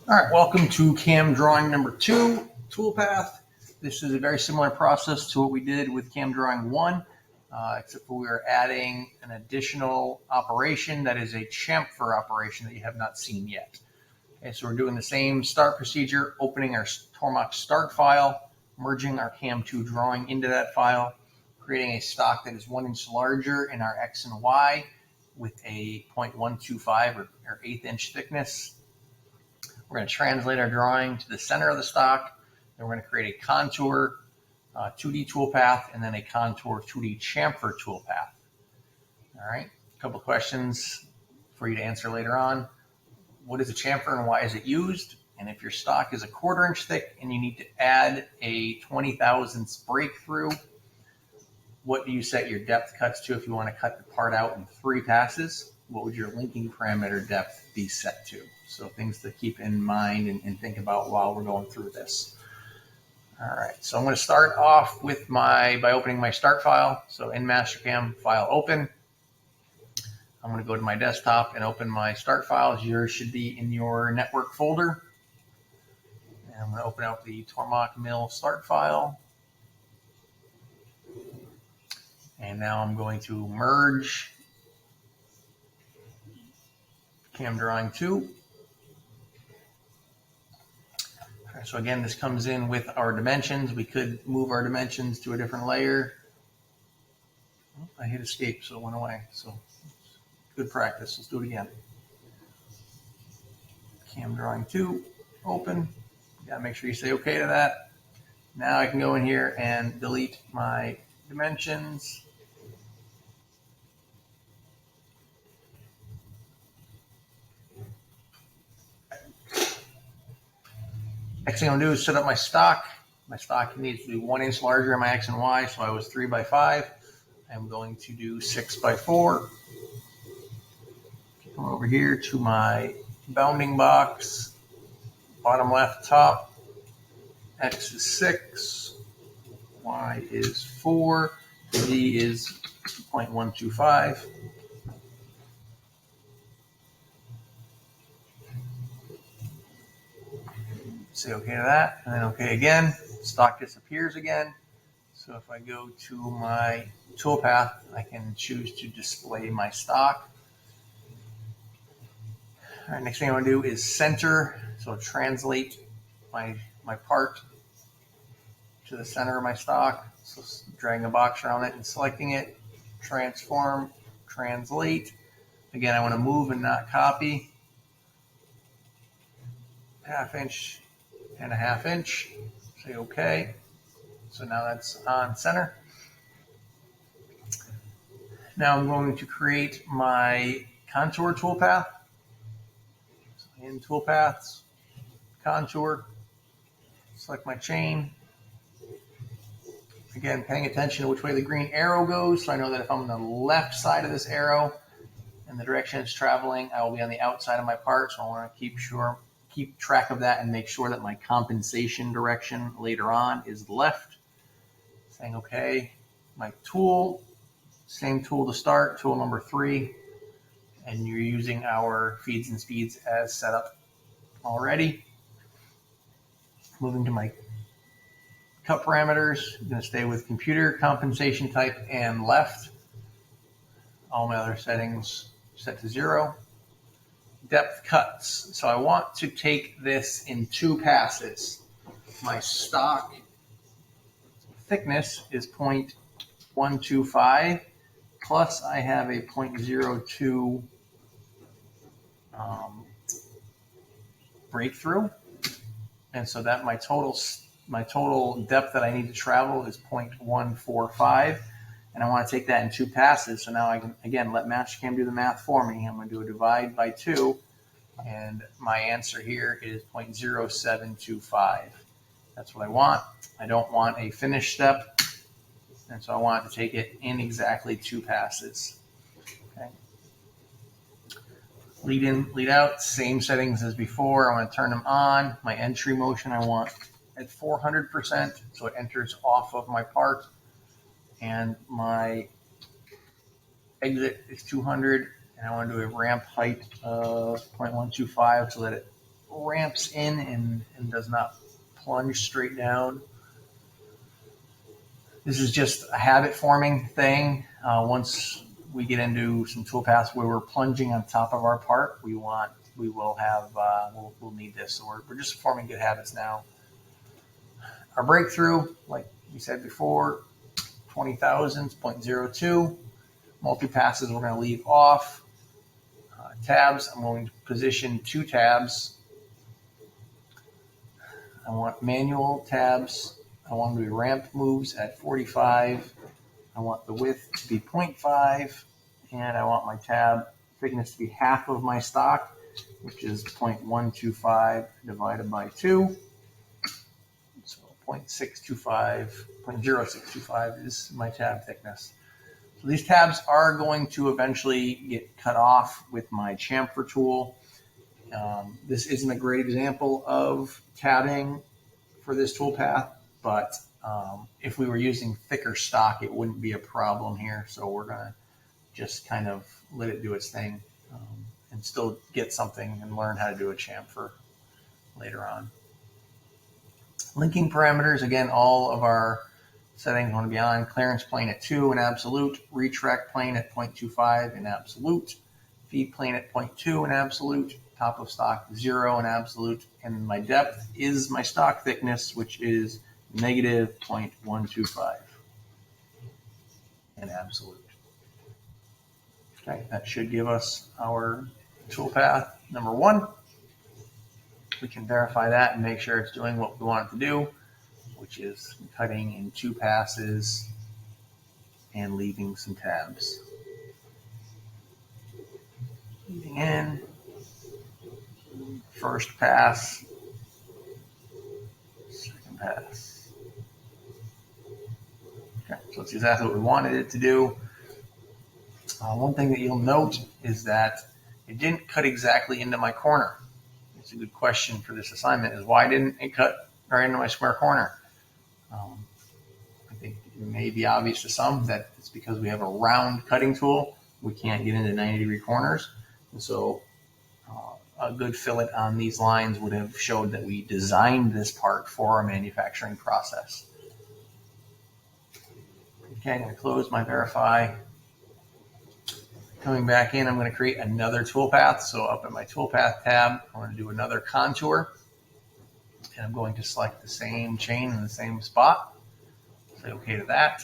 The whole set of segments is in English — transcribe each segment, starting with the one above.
All right, welcome to CAM drawing number 2, Toolpath. This is a very similar process to what we did with CAM drawing 1, except for we are adding an additional operation that is a chamfer operation that you have not seen yet. Okay, so we're doing the same start procedure, opening our Tormach start file, merging our CAM2 drawing into that file, creating a stock that is 1 inch larger in our X and Y with a 0.125 or 1/8 inch thickness. We're going to translate our drawing to the center of the stock. Then we're going to create a contour 2D toolpath and then a contour 2D chamfer toolpath. All right, a couple of questions for you to answer later on. What is a chamfer and why is it used? And if your stock is a 1/4 inch thick and you need to add a 20 thousandths breakthrough, what do you set your depth cuts to if you want to cut the part out in 3 passes? What would your linking parameter depth be set to? So things to keep in mind and think about while we're going through this. All right, so I'm going to start off with by opening my start file. So in MasterCAM, file open. I'm going to go to my desktop and open my start files. Yours should be in your network folder. And I'm going to open up the Tormach Mill start file. And now I'm going to merge CAM drawing 2. So again, this comes in with our dimensions. We could move our dimensions to a different layer. Oh, I hit escape, so it went away. So good practice. Let's do it again. CAM drawing 2, open. You gotta make sure you say okay to that. Now I can go in here and delete my dimensions. Next thing I'm gonna do is set up my stock. My stock needs to be 1 inch larger in my X and Y, so I was 3x5. I'm going to do 6x4. Come over here to my bounding box, bottom left top. X is 6, Y is 4, Z is 0.125. Say okay to that, and then okay again. Stock disappears again. So if I go to my toolpath, I can choose to display my stock. All right, next thing I want to do is center. So translate my part to the center of my stock. So dragging a box around it and selecting it. Transform, translate. Again, I want to move and not copy. 1/2 inch and 1/2 inch. Say okay. So now that's on center. Now I'm going to create my contour toolpath. So in toolpaths, contour, select my chain. Again, paying attention to which way the green arrow goes, so I know that if I'm on the left side of this arrow and the direction it's traveling, I will be on the outside of my part. So I want to keep track of that and make sure that my compensation direction later on is left. Saying okay. My tool, same tool to start, tool number 3, and you're using our feeds and speeds as set up already. Moving to my cut parameters, I'm going to stay with computer, compensation type, and left. All my other settings set to 0. Depth cuts. So I want to take this in 2 passes. My stock thickness is 0.125, plus I have a 0.02 breakthrough, and so that my total depth that I need to travel is 0.145, and I want to take that in 2 passes. So now I can again let MasterCAM do the math for me. I'm going to do a divide by 2, and my answer here is 0.0725. That's what I want. I don't want a finish step, and so I want to take it in exactly 2 passes. Okay. Lead in, lead out, same settings as before. I want to turn them on. My entry motion I want at 400%, so it enters off of my part. And my exit is 200, and I want to do a ramp height of 0.125 so that it ramps in and does not plunge straight down. This is just a habit forming thing. Once we get into some toolpaths where we're plunging on top of our part, we'll need this. So we're just forming good habits now. Our breakthrough, like we said before, 20 thousandths, 0.02. Multi-passes we're going to leave off. Tabs, I'm going to position 2 tabs. I want manual tabs. I want them to be ramp moves at 45. I want the width to be 0.5. And I want my tab thickness to be half of my stock, which is 0.125 divided by 2. So 0.625 is my tab thickness. So these tabs are going to eventually get cut off with my chamfer tool. This isn't a great example of tabbing for this toolpath, but if we were using thicker stock, it wouldn't be a problem here. So we're going to just kind of let it do its thing and still get something and learn how to do a chamfer later on. Linking parameters, again, all of our settings want to be on. Clearance plane at 2 in absolute, retract plane at 0.25 in absolute, feed plane at 0.2 in absolute, top of stock 0 in absolute, and my depth is my stock thickness, which is negative 0.125 in absolute. Okay, that should give us our toolpath number 1. We can verify that and make sure it's doing what we want it to do, which is cutting in 2 passes and leaving some tabs. Leaving in, first pass, second pass. Okay, so it's exactly what we wanted it to do. One thing that you'll note is that it didn't cut exactly into my corner. It's a good question for this assignment is why didn't it cut right into my square corner? I think it may be obvious to some that it's because we have a round cutting tool. We can't get into 90-degree corners. And so a good fillet on these lines would have showed that we designed this part for our manufacturing process. Okay, I'm going to close my verify. Coming back in, I'm going to create another toolpath. So up at my toolpath tab, I'm going to do another contour. And I'm going to select the same chain in the same spot. Say OK to that.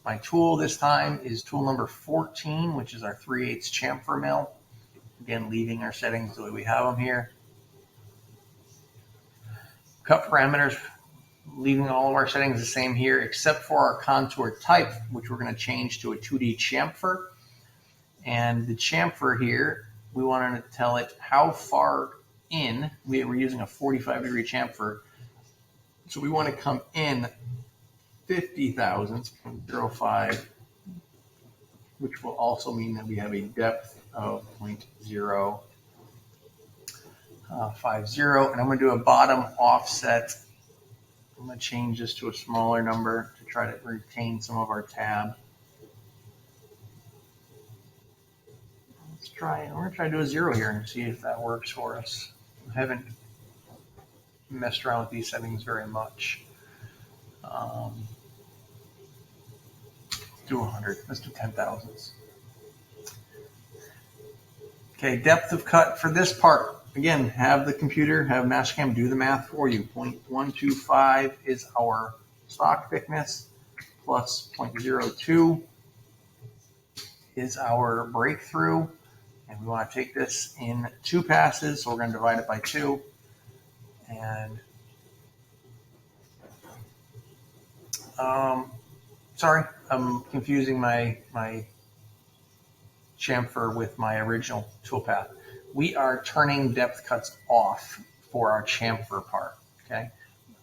My tool this time is tool number 14, which is our 3/8 chamfer mill. Again, leaving our settings the way we have them here. Cut parameters, leaving all of our settings the same here, except for our contour type, which we're going to change to a 2D chamfer. And the chamfer here, we want to tell it how far in. We're using a 45-degree chamfer. So we want to come in 50 thousandths, 0.05, which will also mean that we have a depth of 0.050. And I'm going to do a bottom offset. I'm going to change this to a smaller number to try to retain some of our tab. We're going to try to do a 0 here and see if that works for us. I haven't messed around with these settings very much. Let's do 100. Let's do 10 thousandths. Okay, depth of cut for this part. Again, have the computer, have MasterCAM do the math for you. 0.125 is our stock thickness plus 0.02 is our breakthrough. And we want to take this in 2 passes, so we're going to divide it by 2. And sorry, I'm confusing my chamfer with my original toolpath. We are turning depth cuts off for our chamfer part. Okay,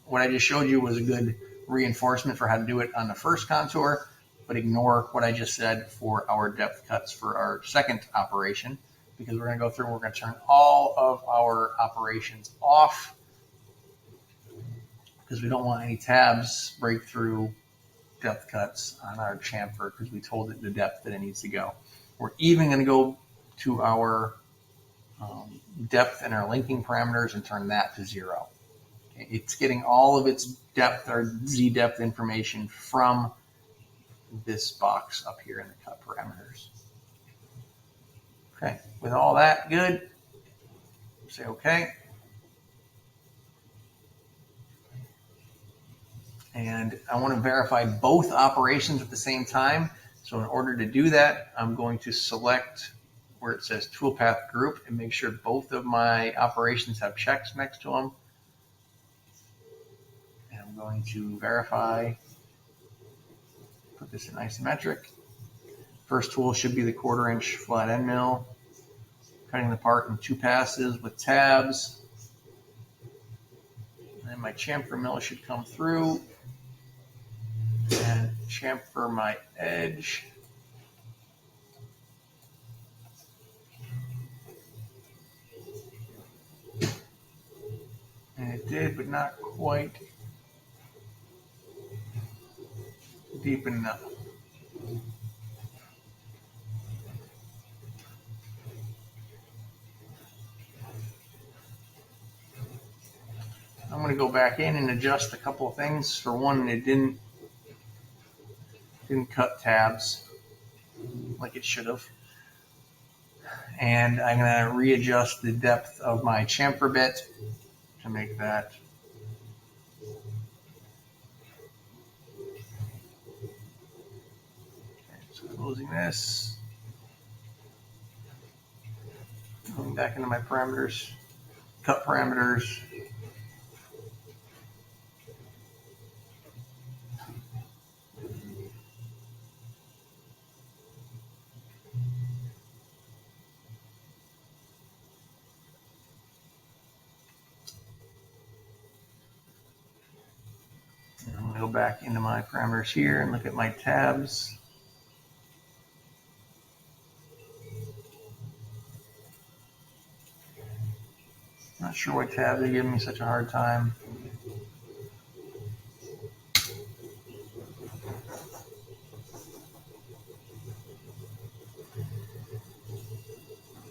what I just showed you was a good reinforcement for how to do it on the first contour, but ignore what I just said for our depth cuts for our second operation, because we're going to go through and we're going to turn all of our operations off because we don't want any tabs, breakthrough, depth cuts on our chamfer because we told it the depth that it needs to go. We're even going to go to our depth in our linking parameters and turn that to 0. Okay, it's getting all of its depth or Z depth information from this box up here in the cut parameters. Okay, with all that good, say OK. And I want to verify both operations at the same time. So in order to do that, I'm going to select where it says Toolpath Group and make sure both of my operations have checks next to them. And I'm going to verify, put this in isometric. First tool should be the 1/4 inch flat end mill. Cutting the part in 2 passes with tabs. And then my chamfer mill should come through and chamfer my edge. And it did, but not quite deep enough. I'm going to go back in and adjust a couple of things. For one, it didn't cut tabs like it should have. And I'm going to readjust the depth of my chamfer bit to make that so closing this, going back into my parameters, cut parameters. I'm going to go back into my parameters here and look at my tabs. Not sure why tabs are giving me such a hard time.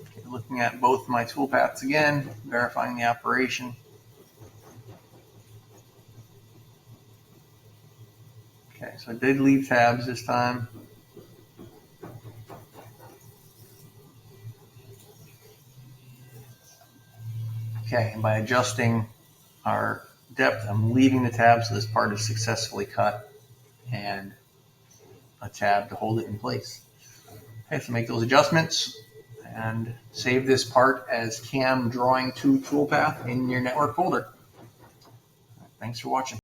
Okay, looking at both my toolpaths again, verifying the operation. Okay, so I did leave tabs this time. Okay, and by adjusting our depth, I'm leaving the tab so this part is successfully cut and a tab to hold it in place. Okay, so make those adjustments and save this part as CAM Drawing 2 Toolpath in your network folder. Thanks for watching.